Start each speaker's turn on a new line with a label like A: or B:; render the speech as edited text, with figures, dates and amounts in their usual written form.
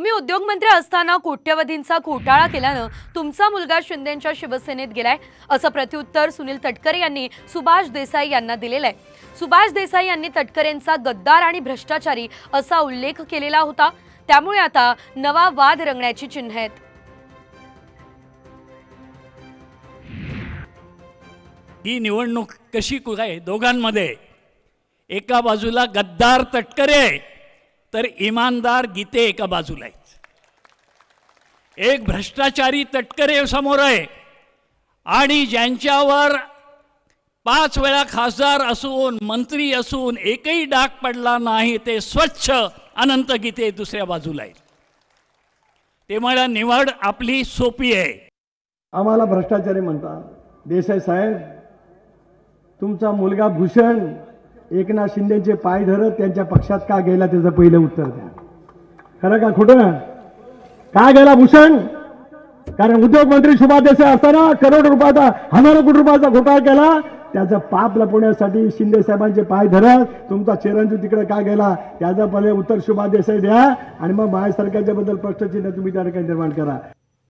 A: तुम्ही उद्योगमंत्री असताना कोट्यवधींचा घोटाळा केल्यानं तुमचा मुलगा शिंदेंच्या शिवसेनेत गेलाय असं प्रत्युत्तर सुनील तटकरे यांनी सुभाष देसाई यांना दिलेलं आहे। सुभाष देसाई यांनी तटकरेंचा गद्दार आणि भ्रष्टाचारी असा उल्लेख केलेला होता, त्यामुळे आता नवा वाद रंगण्याची चिन्ह आहेत।
B: ही निवडणूक कशी काय दोघांमध्ये, एका बाजूला गद्दार तटकरे तर इमानदार गीते एका बाजूला आहेत। एक भ्रष्टाचारी तटकरे समोर आहे आणि ज्यांच्यावर 5 वेळा खासदार असून मंत्री असून एकही डाग पडला नाही ते स्वच्छ अनंत गीते दुसऱ्या बाजूला आहेत। त्यामुळे निवड आपली सोपी आहे।
C: आम्हाला भ्रष्टाचारी म्हणतात। देसाई साहेब, तुमचा मुलगा भूषण एकनाथ शिंदेचे पाय धरत त्यांच्या पक्षात का गेला त्याचं पहिलं उत्तर द्या। खरं का खोटं? का गेला भूषण? कारण उद्योगमंत्री सुभाष देसाई असताना करोड रुपयाचा, हजारो कोटी रुपयाचा घोटाळा केला, त्याचं पाप लपवण्यासाठी शिंदे साहेबांचे पाय धरत तुमचा चिरंजीव तिकडे का गेला त्याचं पहिले उत्तर सुभाष देसाई द्या आणि मग महाराष्ट्र सरकारच्या बद्दल प्रश्नचिन्ह तुम्ही त्या ठिकाणी निर्माण करा।